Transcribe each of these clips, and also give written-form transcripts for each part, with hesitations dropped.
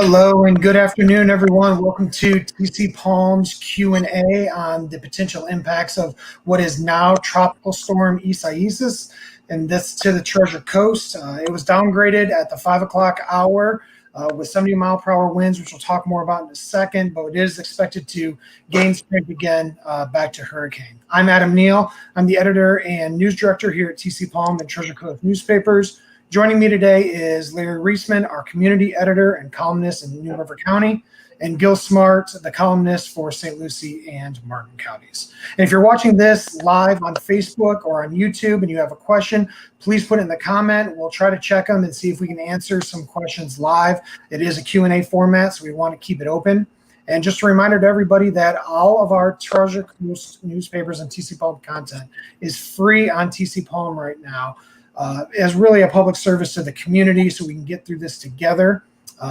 Hello and good afternoon, everyone. Welcome to TCPalm's Q&A on the potential impacts of what is now Tropical Storm Isaias and this to the Treasure Coast. It was downgraded at the 5 o'clock hour with 70-mile-per-hour winds, which we'll talk more about in a second, but it is expected to gain strength again back to hurricane. I'm Adam Neal. I'm the editor and news director here at TCPalm and Treasure Coast newspapers. Joining me today is Larry Reisman, our community editor and columnist in New River County, and Gil Smart, the columnist for St. Lucie and Martin counties. And if you're watching this live on Facebook or on YouTube and you have a question, please put it in the comment. We'll try to check them and see if we can answer some questions live. It is a Q&A format, so we want to keep it open. And just a reminder to everybody that all of our Treasure Coast newspapers and TCPalm content is free on TCPalm right now. As really a public service to the community so we can get through this together.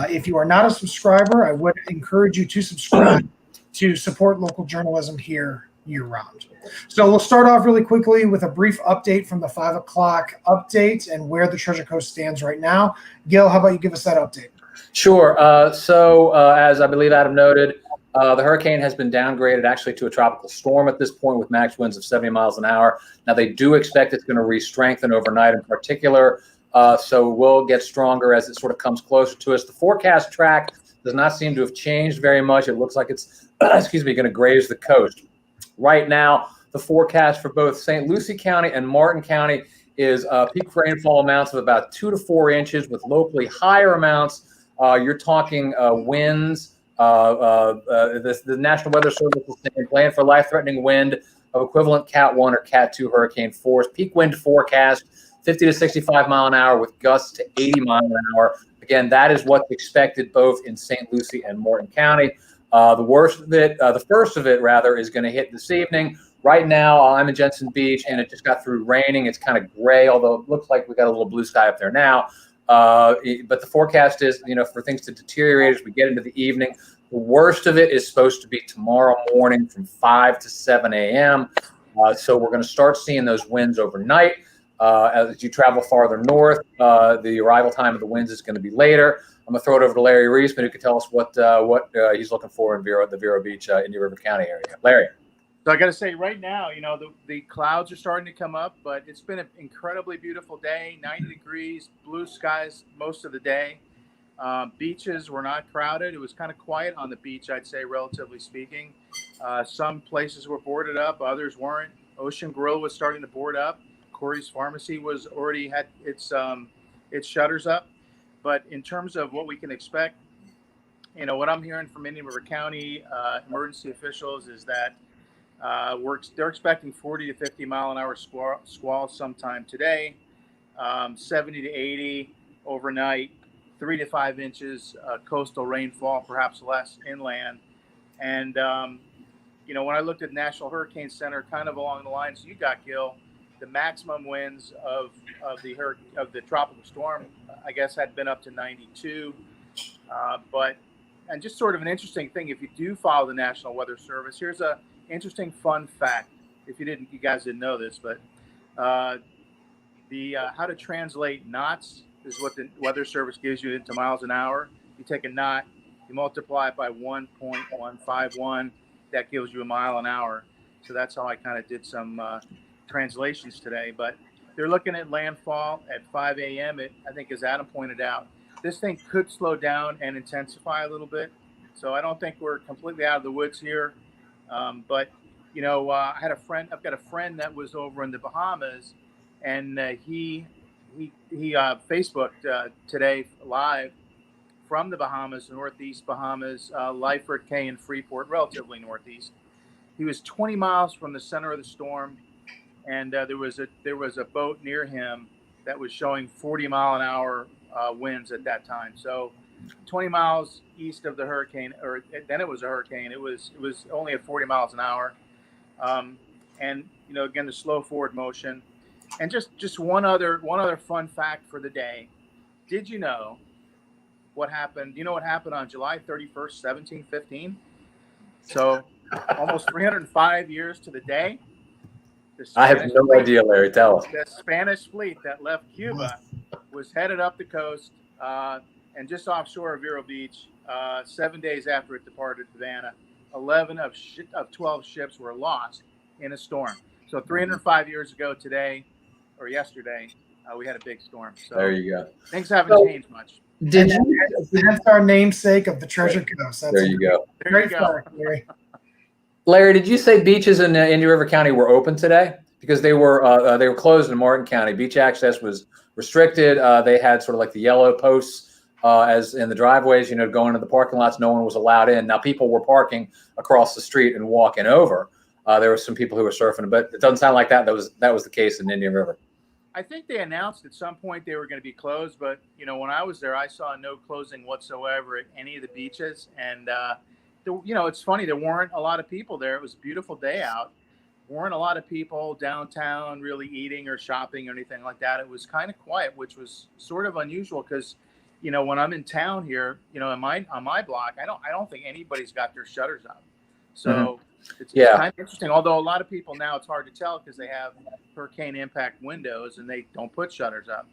If you are not a subscriber, I would encourage you to subscribe to support local journalism here year-round. So we'll start off really quickly with a brief update from the 5 o'clock update and where the Treasure Coast stands right now. Gil, how about you give us that update? Sure. So as I believe Adam noted, the hurricane has been downgraded actually to a tropical storm at this point with max winds of 70 miles an hour. Now, they do expect it's going to re-strengthen overnight in particular, so we'll get stronger as it sort of comes closer to us. The forecast track does not seem to have changed very much. It looks like it's, going to graze the coast. Right now, the forecast for both St. Lucie County and Martin County is peak rainfall amounts of about 2 to 4 inches with locally higher amounts. You're talking winds. The National Weather Service is saying plan for life-threatening wind of equivalent Cat 1 or Cat 2 hurricane force. Peak wind forecast 50 to 65 mile an hour with gusts to 80 mile an hour. Again, that is what's expected both in St. Lucie and Martin County. The first of it rather is going to hit this evening. Right now, I'm in Jensen Beach, and it just got through raining. It's kind of gray, although it looks like we got a little blue sky up there now. But the forecast is, for things to deteriorate as we get into the evening. The worst of it is supposed to be tomorrow morning from 5 to 7 a.m. So we're going to start seeing those winds overnight. As you travel farther north, the arrival time of the winds is going to be later. I'm going to throw it over to Larry Reisman, who can tell us what he's looking for in the Vero Beach, Indian River County area. Larry. So I got to say right now, the clouds are starting to come up, but it's been an incredibly beautiful day, 90 degrees, blue skies most of the day. Beaches were not crowded. It was kind of quiet on the beach, I'd say, relatively speaking. Some places were boarded up, others weren't. Ocean Grill was starting to board up. Corey's Pharmacy was already had its shutters up. But in terms of what we can expect, what I'm hearing from Indian River County emergency officials is that they're expecting 40 to 50 mile an hour squalls sometime today, 70 to 80 overnight, 3 to 5 inches coastal rainfall, perhaps less inland. And, when I looked at National Hurricane Center, kind of along the lines you got, Gil, the maximum winds of the tropical storm, I guess, had been up to 92. And just sort of an interesting thing, if you do follow the National Weather Service, here's a interesting fun fact. If you guys didn't know this, but how to translate knots is what the Weather Service gives you into miles an hour. You take a knot, you multiply it by 1.151, that gives you a mile an hour. So that's how I kind of did some translations today. But they're looking at landfall at 5 a.m. I think, as Adam pointed out, this thing could slow down and intensify a little bit. So I don't think we're completely out of the woods here. But I've got a friend that was over in the Bahamas, and he Facebooked today live from the Bahamas, Northeast Bahamas, Lyford Cay and Freeport, relatively northeast. He was 20 miles from the center of the storm, and there was a boat near him that was showing 40 mile an hour winds at that time. So 20 miles east of the hurricane, or then it was a hurricane. It was only at 40 miles an hour, and again the slow forward motion. And just one other fun fact for the day. Did you know what happened? You know what happened on July 31st, 1715? So almost 305 years to the day. I have no idea, Larry. Tell us. The Spanish fleet that left Cuba was headed up the coast and just offshore of Vero Beach 7 days after it departed Havana. 11 of 12 ships were lost in a storm. So 305 years ago today, or yesterday, we had a big storm. So there you go. Things haven't changed much. Did that's our namesake of the Treasure Coast. That's there you go. Great start, Larry. Larry, did you say beaches in Indian River County were open today? Because they were closed in Martin County. Beach access was restricted. They had sort of like the yellow posts as in the driveways, going to the parking lots. No one was allowed in. Now people were parking across the street and walking over. There were some people who were surfing, but it doesn't sound like that. That was the case in Indian River. I think they announced at some point they were going to be closed, but when I was there, I saw no closing whatsoever at any of the beaches. And it's funny, there weren't a lot of people there. It was a beautiful day out. Weren't a lot of people downtown really eating or shopping or anything like that. It was kind of quiet, which was sort of unusual because, when I'm in town here, on my block, I don't think anybody's got their shutters up. So it's kind of interesting. Although a lot of people now, it's hard to tell because they have hurricane impact windows and they don't put shutters up.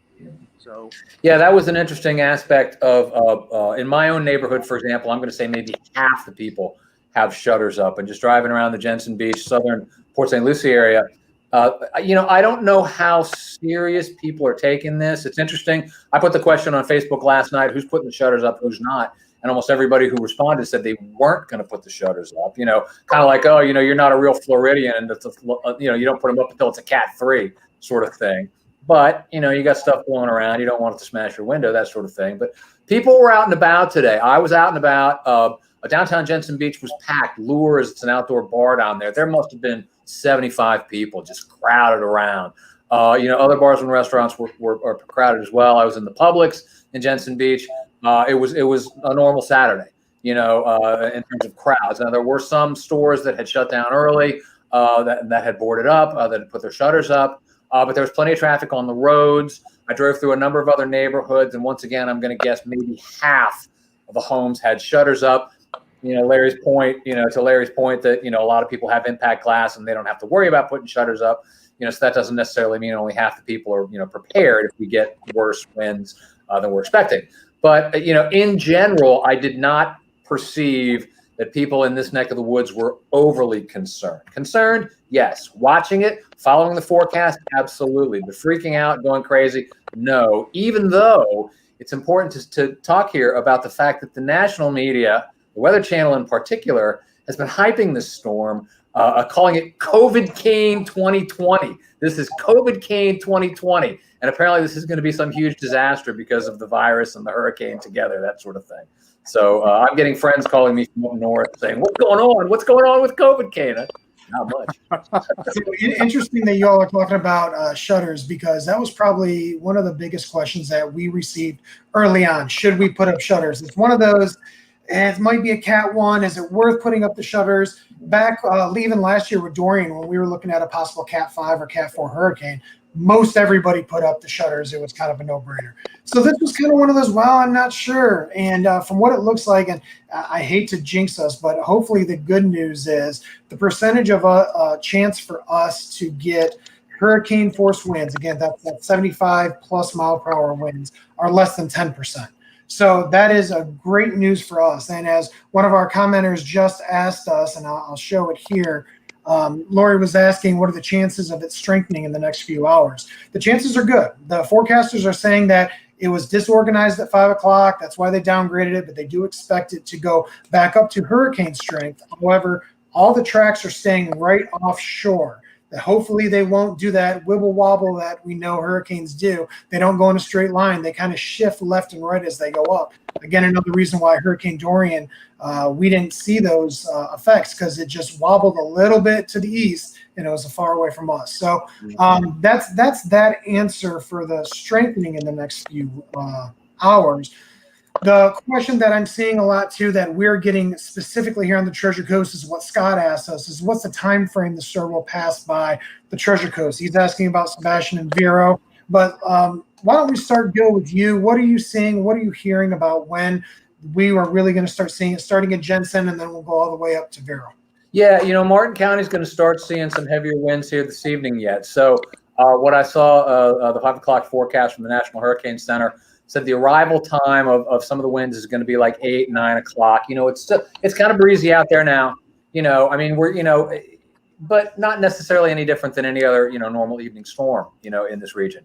So yeah, that was an interesting aspect of in my own neighborhood, for example. I'm going to say maybe half the people have shutters up, and just driving around the Jensen Beach, southern Port St. Lucie area. I don't know how serious people are taking this. It's interesting. I put the question on Facebook last night: who's putting the shutters up, who's not? And almost everybody who responded said they weren't going to put the shutters up. Kind of like, oh, you're not a real Floridian, and it's you don't put them up until it's a Cat 3 sort of thing. But you got stuff blowing around. You don't want it to smash your window, that sort of thing. But people were out and about today. I was out and about. Downtown Jensen Beach was packed. Lures, it's an outdoor bar down there. There must have been 75 people just crowded around. Other bars and restaurants were crowded as well. I was in the Publix in Jensen Beach. It was a normal Saturday, in terms of crowds. Now, there were some stores that had shut down early, that had boarded up, that had put their shutters up. But there was plenty of traffic on the roads. I drove through a number of other neighborhoods, and once again, I'm going to guess maybe half of the homes had shutters up. Larry's point, to Larry's point that, a lot of people have impact glass and they don't have to worry about putting shutters up, so that doesn't necessarily mean only half the people are, prepared if we get worse winds than we're expecting. But, in general, I did not perceive that people in this neck of the woods were overly concerned. Concerned, yes. Watching it, following the forecast, absolutely. But freaking out, going crazy, no. Even though it's important to talk here about the fact that the national media, the Weather Channel in particular, has been hyping this storm, calling it COVID-cane 2020. This is COVID-cane 2020. And apparently this is going to be some huge disaster because of the virus and the hurricane together, that sort of thing. So I'm getting friends calling me from up north saying, what's going on? What's going on with COVID-cane? Not much. So interesting that you all are talking about shutters, because that was probably one of the biggest questions that we received early on. Should we put up shutters? It's one of those. And it might be a Cat 1. Is it worth putting up the shutters? Back leaving last year with Dorian, when we were looking at a possible Cat 5 or Cat 4 hurricane, most everybody put up the shutters. It was kind of a no-brainer. So this was kind of one of those, well, I'm not sure. And from what it looks like, and I hate to jinx us, but hopefully the good news is the percentage of a chance for us to get hurricane force winds, again, that's 75 plus mile per hour winds, are less than 10%. So that is a great news for us. And as one of our commenters just asked us, and I'll show it here, Lori was asking, what are the chances of it strengthening in the next few hours? The chances are good. The forecasters are saying that it was disorganized at 5 o'clock. That's why they downgraded it, but they do expect it to go back up to hurricane strength. However, all the tracks are staying right offshore. Hopefully they won't do that wibble wobble that we know hurricanes do. They don't go in a straight line. They kind of shift left and right as they go up. Again, another reason why Hurricane Dorian, we didn't see those effects, because it just wobbled a little bit to the east and it was far away from us. So that's that answer for the strengthening in the next few hours. The question that I'm seeing a lot too, that we're getting specifically here on the Treasure Coast, is what Scott asked us, is what's the time frame the storm will pass by the Treasure Coast? He's asking about Sebastian and Vero, but why don't we start, Gil, with you? What are you seeing? What are you hearing about when we are really going to start seeing it, starting at Jensen, and then we'll go all the way up to Vero? Yeah, Martin County is going to start seeing some heavier winds here this evening yet. So what I saw, the 5 o'clock forecast from the National Hurricane Center, said the arrival time of some of the winds is going to be like 8, 9 o'clock. It's kind of breezy out there now. I mean, but not necessarily any different than any other, normal evening storm, in this region.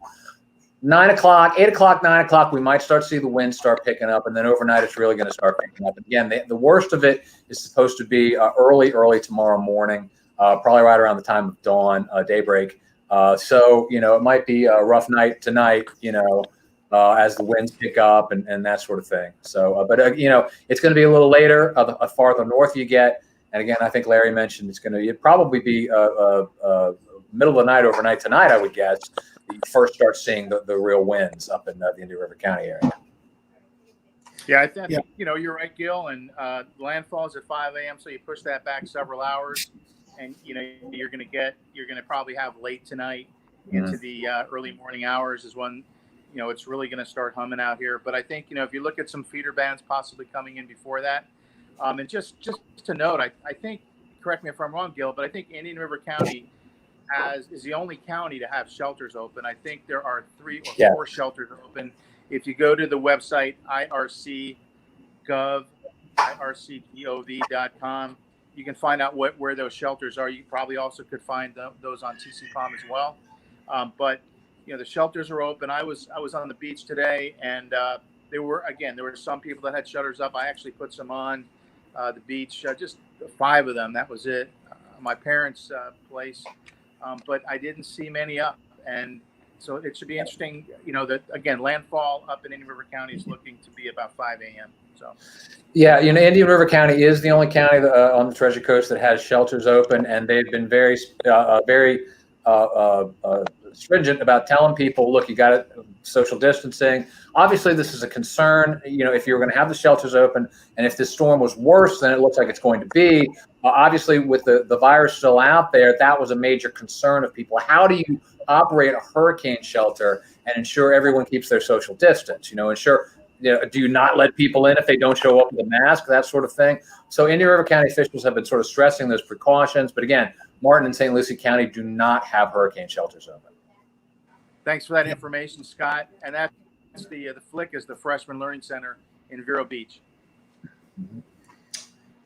9 o'clock, 8 o'clock, 9 o'clock, we might start to see the wind start picking up, and then overnight it's really going to start picking up. And again, the worst of it is supposed to be early tomorrow morning, probably right around the time of dawn, daybreak. So it might be a rough night tonight, as the winds pick up and that sort of thing. So, but it's going to be a little later, the farther north you get. And again, I think Larry mentioned it'd probably be middle of the night, overnight tonight, I would guess. You first start seeing the real winds up in the Indian River County area. Yeah, I think you're right, Gil. And landfall is at 5 a.m., so you push that back several hours, and you're going to probably have late tonight into the early morning hours is when it's really going to start humming out here. But I think if you look at some feeder bands possibly coming in before that, and just to note, I think, correct me if I'm wrong, Gil, but I think Indian River County is the only county to have shelters open. I think there are 3 or 4 shelters open. If you go to the website ircgov.com, you can find out where those shelters are. You probably also could find those on TCPalm as well. But the shelters are open. I was on the beach today, and there were some people that had shutters up. I actually put some on the beach, just 5 of them. That was it. My parents' place. But I didn't see many up, and so it should be interesting. That again, landfall up in Indian River County is looking to be about 5 a.m. So, yeah, Indian River County is the only county on the Treasure Coast that has shelters open, and they've been very stringent about telling people, look, you got it, social distancing. Obviously, this is a concern. If you're going to have the shelters open, and if this storm was worse than it looks like it's going to be, obviously with the virus still out there, that was a major concern of people. How do you operate a hurricane shelter and ensure everyone keeps their social distance? Ensure. Do you not let people in if they don't show up with a mask, that sort of thing? So Indian River County officials have been sort of stressing those precautions. But again, Martin and St. Lucie County do not have hurricane shelters open. Thanks for that information, Scott. And that's the Flick is the Freshman Learning Center in Vero Beach.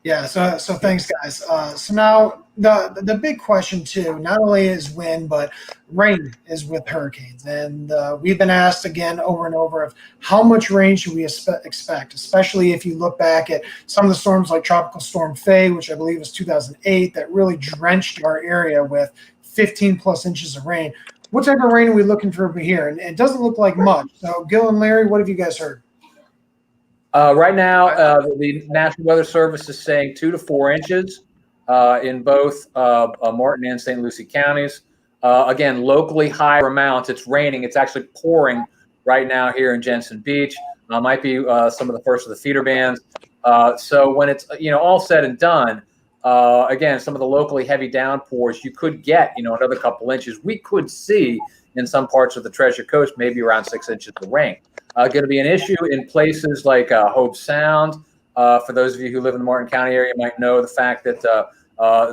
Yeah, so thanks, guys. So now the big question too, not only is wind, but rain is with hurricanes, and we've been asked again over and over of how much rain should we expect, especially if you look back at some of the storms like Tropical Storm Faye, which I believe was 2008, that really drenched our area with 15 plus inches of rain. What type of rain are we looking for over here? And it doesn't look like much. So Gil and Larry, what have you guys heard? Right now, the National Weather Service is saying 2 to 4 inches in both Martin and St. Lucie counties. Again, locally higher amounts. It's raining. It's actually pouring right now here in Jensen Beach. Might be some of the first of the feeder bands. So when it's all said and done, again, some of the locally heavy downpours, you could get another couple inches. We could see in some parts of the Treasure Coast maybe around 6 inches of rain. Going to be an issue in places like Hope Sound. For those of you who live in the Martin County area, you might know the fact that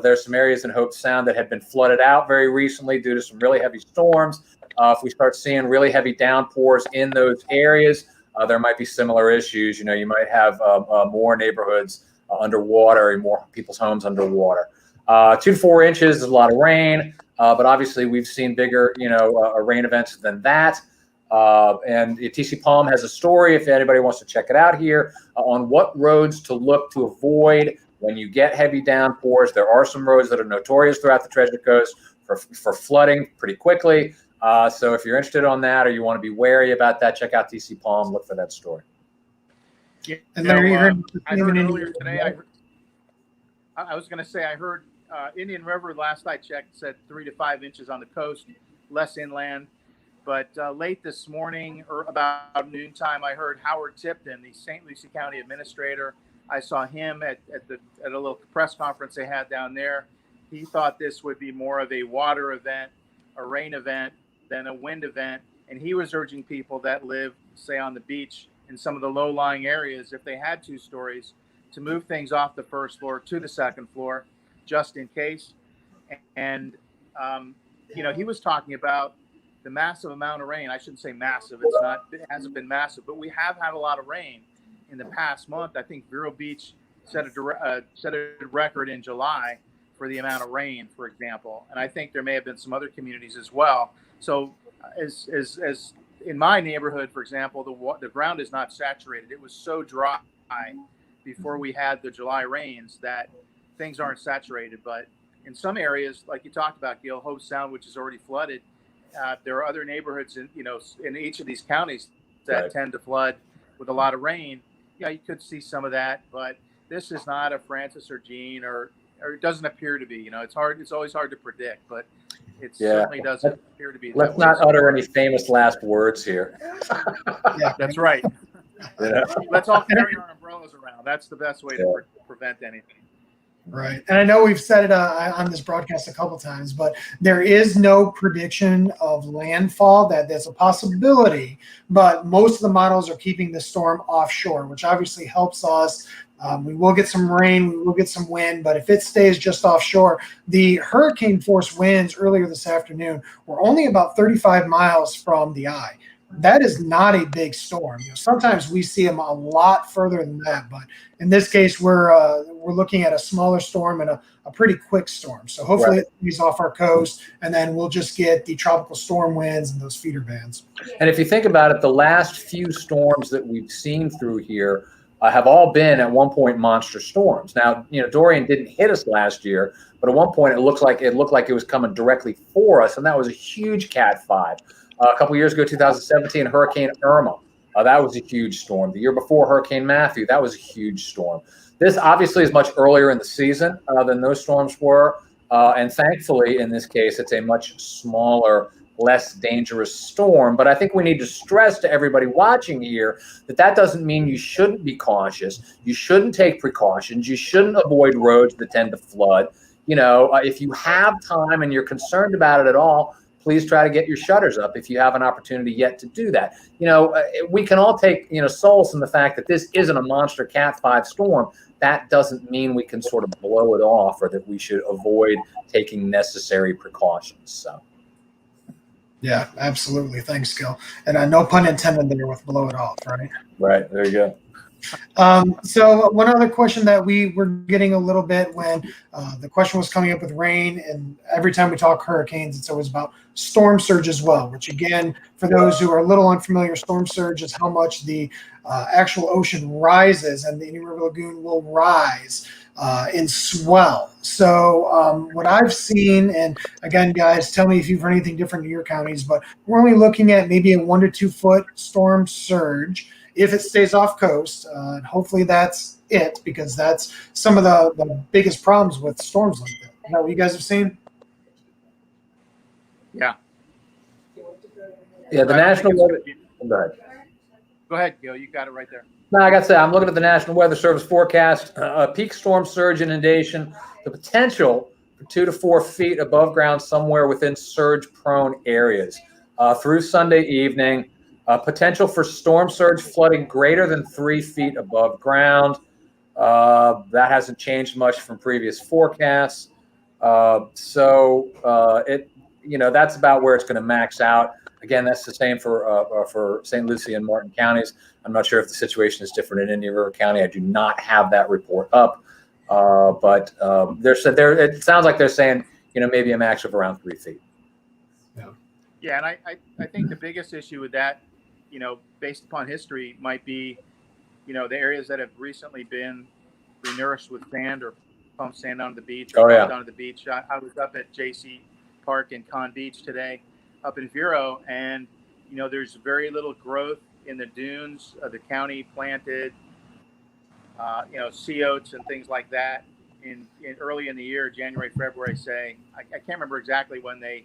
there's some areas in Hope Sound that have been flooded out very recently due to some really heavy storms. If we start seeing really heavy downpours in those areas, there might be similar issues. You might have more neighborhoods underwater and more people's homes underwater. 2 to 4 inches is a lot of rain, but obviously we've seen bigger, rain events than that. And TCPalm has a story, if anybody wants to check it out here, on what roads to look to avoid when you get heavy downpours. There are some roads that are notorious throughout the Treasure Coast for flooding pretty quickly. So if you're interested on that or you want to be wary about that, check out TCPalm, look for that story. Yeah, I heard earlier today, I was going to say, I heard Indian River, last I checked, said 3 to 5 inches on the coast, less inland. But late this morning, or about noontime, I heard Howard Tipton, the St. Lucie County administrator. I saw him at a little press conference they had down there. He thought this would be more of a water event, a rain event, than a wind event. And he was urging people that live, say, on the beach in some of the low-lying areas, if they had 2 stories, to move things off the first floor to the second floor, just in case. And he was talking about the massive amount of rain. I shouldn't say massive. It's not. It hasn't been massive, but we have had a lot of rain in the past month. I think Vero Beach set a record in July for the amount of rain, for example. And I think there may have been some other communities as well. So as in my neighborhood, for example, the ground is not saturated. It was so dry before we had the July rains that things aren't saturated. But in some areas, like you talked about, Gil, Hope Sound, which is already flooded, there are other neighborhoods in each of these counties that tend to flood with a lot of rain. Yeah, you could see some of that, but this is not a Francis or Jean, or it doesn't appear to be. It's hard. It's always hard to predict, but it certainly doesn't appear to be. Let's not utter any famous last words here. Yeah, that's right. Yeah. Let's all carry our umbrellas around. That's the best way to prevent anything. Right. And I know we've said it on this broadcast a couple times, but there is no prediction of landfall. That's a possibility, but most of the models are keeping the storm offshore, which obviously helps us. We will get some rain, we will get some wind, but if it stays just offshore, the hurricane force winds earlier this afternoon were only about 35 miles from the eye. That is not a big storm. Sometimes we see them a lot further than that, but in this case, we're looking at a smaller storm and a pretty quick storm. So hopefully it stays off our coast, and then we'll just get the tropical storm winds and those feeder bands. And if you think about it, the last few storms that we've seen through here have all been at one point monster storms. Now, Dorian didn't hit us last year, but at one point it looked like it was coming directly for us, and that was a huge Cat 5. A couple years ago, 2017, Hurricane Irma. That was a huge storm. The year before, Hurricane Matthew. That was a huge storm. This obviously is much earlier in the season than those storms were. And thankfully, in this case, it's a much smaller, less dangerous storm. But I think we need to stress to everybody watching here that doesn't mean you shouldn't be cautious. You shouldn't take precautions. You shouldn't avoid roads that tend to flood. If you have time and you're concerned about it at all, please try to get your shutters up if you have an opportunity yet to do that. We can all take, solace in the fact that this isn't a monster Cat 5 storm. That doesn't mean we can sort of blow it off or that we should avoid taking necessary precautions. So. Yeah, absolutely. Thanks, Gil. And no pun intended there with blow it off, right? Right. There you go. So one other question that we were getting a little bit when the question was coming up with rain, and every time we talk hurricanes, it's always about storm surge as well, which again, for those who are a little unfamiliar, storm surge is how much the actual ocean rises, and the Indian River Lagoon will rise in swell. So what I've seen, and again, guys, tell me if you've heard anything different in your counties, but we're only looking at maybe a 1 to 2 foot storm surge if it stays off coast. And hopefully that's it, because that's some of the biggest problems with storms like that. Is that what you guys have seen? Yeah. Yeah, the National Weather. Go ahead, Gil. You got it right there. No, I got to say, I'm looking at the National Weather Service forecast. Peak storm surge inundation, the potential for 2 to 4 feet above ground somewhere within surge-prone areas. Through Sunday evening, potential for storm surge flooding greater than 3 feet above ground. That hasn't changed much from previous forecasts. That's about where it's going to max out. Again, that's the same for St. Lucie and Martin counties. I'm not sure if the situation is different in Indian River County. I do not have that report up, but it sounds like they're saying maybe a max of around 3 feet. Yeah, and I think the biggest issue with that, based upon history, might be, the areas that have recently been renourished with sand or pumped sand onto the beach. Or pumped onto the beach. I was up at JC Park in Con Beach today, up in Vero, and there's very little growth in the dunes. The county planted, sea oats and things like that in early in the year, January, February. I can't remember exactly when they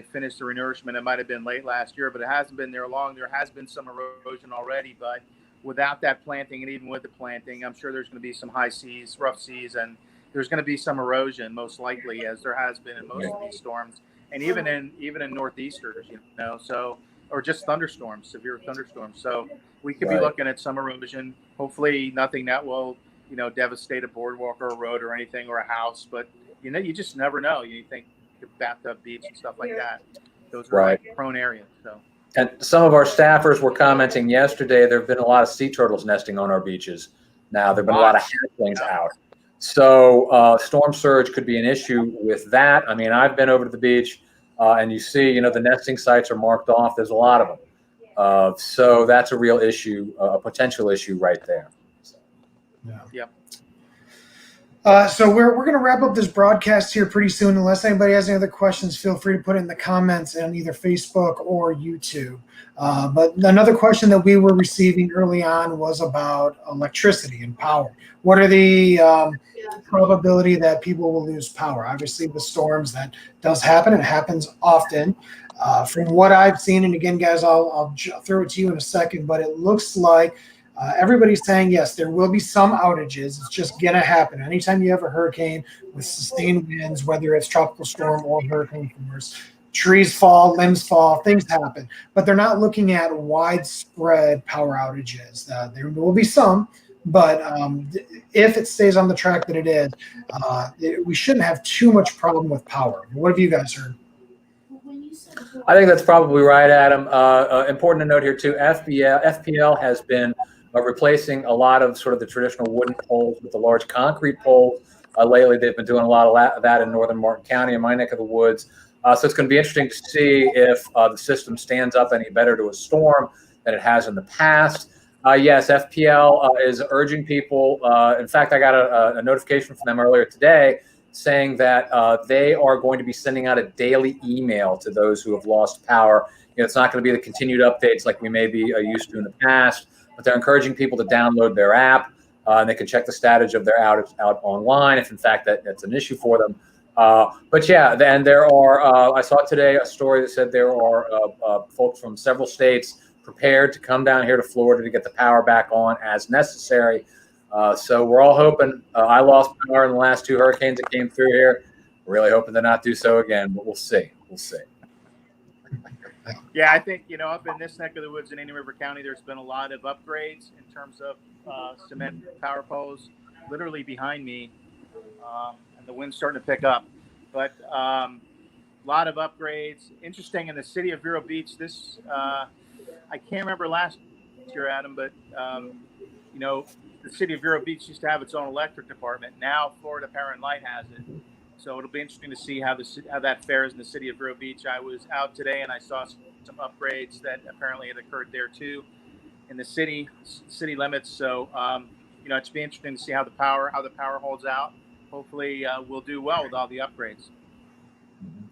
finished the renourishment. It might have been late last year, but it hasn't been there long. There has been some erosion already, but without that planting, and even with the planting, I'm sure there's going to be some high seas, rough seas, and there's going to be some erosion, most likely, as there has been in most of these storms, and even in northeasters, or just thunderstorms, severe thunderstorms. So we could be looking at some erosion. Hopefully, nothing that will, devastate a boardwalk or a road or anything, or a house. But you just never know. You think bathtub beach and stuff like that. Those are like prone areas. So. And some of our staffers were commenting yesterday, there have been a lot of sea turtles nesting on our beaches. Now, there have been a lot of hatchlings out. So storm surge could be an issue with that. I mean, I've been over to the beach and you see, the nesting sites are marked off. There's a lot of them. So that's a real issue, a potential issue right there. So. Yeah. Yep. So we're going to wrap up this broadcast here pretty soon. Unless anybody has any other questions, feel free to put it in the comments on either Facebook or YouTube. But another question that we were receiving early on was about electricity and power. What are the probability that people will lose power? Obviously, with storms, that does happen. It happens often. From what I've seen, and again, guys, I'll throw it to you in a second, but it looks like everybody's saying, yes, there will be some outages. It's just going to happen. Anytime you have a hurricane with sustained winds, whether it's tropical storm or hurricane force, trees fall, limbs fall, things happen. But they're not looking at widespread power outages. There will be some, but if it stays on the track that it is, we shouldn't have too much problem with power. What have you guys heard? I think that's probably right, Adam. Important to note here, too, FPL has been replacing a lot of sort of the traditional wooden poles with the large concrete poles. Lately, they've been doing a lot of that in northern Martin County, in my neck of the woods. So it's going to be interesting to see if the system stands up any better to a storm than it has in the past. Yes, FPL is urging people. In fact, I got a notification from them earlier today saying that they are going to be sending out a daily email to those who have lost power. It's not going to be the continued updates like we may be used to in the past, but they're encouraging people to download their app, and they can check the status of their outage out online if, in fact, that's an issue for them. But yeah, then there are, I saw today a story that said there are folks from several states prepared to come down here to Florida to get the power back on as necessary. So we're all hoping. I lost power in the last 2 hurricanes that came through here. We're really hoping to not do so again, but we'll see. We'll see. Yeah, I think, up in this neck of the woods in Indian River County, there's been a lot of upgrades in terms of cement power poles, literally behind me, and the wind's starting to pick up. But a lot of upgrades. Interesting, in the city of Vero Beach, I can't remember last year, Adam, but, the city of Vero Beach used to have its own electric department. Now Florida Power and Light has it. So it'll be interesting to see how that fares in the city of Vero Beach. I was out today and I saw some upgrades that apparently had occurred there too, in the city limits. So it's be interesting to see how the power holds out. Hopefully we'll do well with all the upgrades.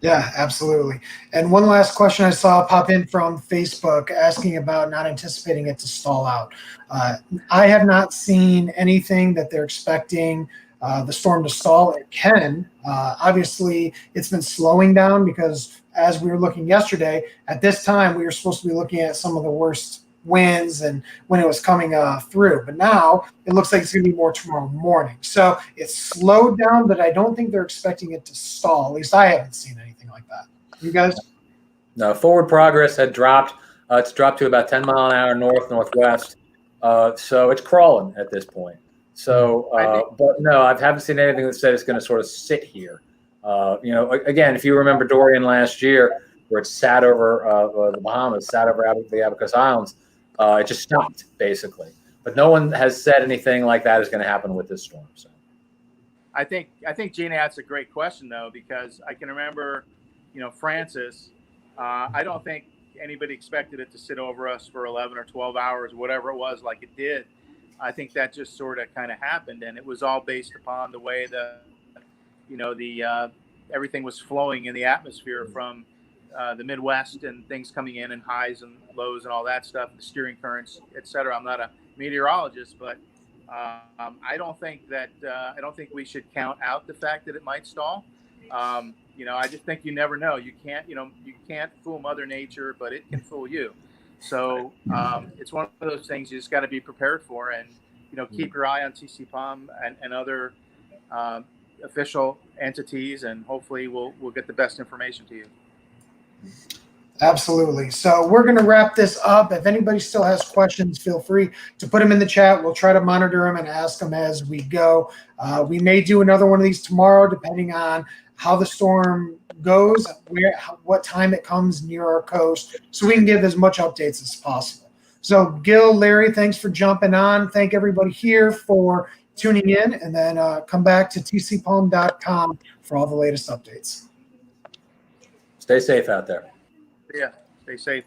Yeah, absolutely. And one last question I saw pop in from Facebook asking about not anticipating it to stall out. I have not seen anything that they're expecting the storm to stall. It can. Obviously, it's been slowing down because as we were looking yesterday, at this time, we were supposed to be looking at some of the worst winds and when it was coming through. But now it looks like it's going to be more tomorrow morning. So it's slowed down, but I don't think they're expecting it to stall. At least I haven't seen anything like that. You guys? No, forward progress had dropped. It's dropped to about 10 mile an hour northwest. So it's crawling at this point. So, but no, I haven't seen anything that said it's going to sort of sit here. Again, if you remember Dorian last year, where it sat over the Bahamas, sat over the Abacus Islands, it just stopped basically. But no one has said anything like that is going to happen with this storm. So, I think Gina, that's a great question though, because I can remember, Francis. I don't think anybody expected it to sit over us for 11 or 12 hours, whatever it was, like it did. I think that just sort of kind of happened, and it was all based upon the way everything was flowing in the atmosphere from the Midwest and things coming in and highs and lows and all that stuff, the steering currents, et cetera. I'm not a meteorologist, but I don't think we should count out the fact that it might stall. I just think you never know. You can't fool Mother Nature, but it can fool you. So it's one of those things you just got to be prepared for, and keep your eye on TCPalm and other official entities, and hopefully we'll get the best information to you. Absolutely. So we're going to wrap this up. If anybody still has questions, feel free to put them in the chat. We'll try to monitor them and ask them as we go. We may do another one of these tomorrow, depending on how the storm goes, what time it comes near our coast, so we can give as much updates as possible. So Gil, Larry, thanks for jumping on. Thank everybody here for tuning in, and then come back to tcpalm.com for all the latest updates. Stay safe out there. Yeah, stay safe.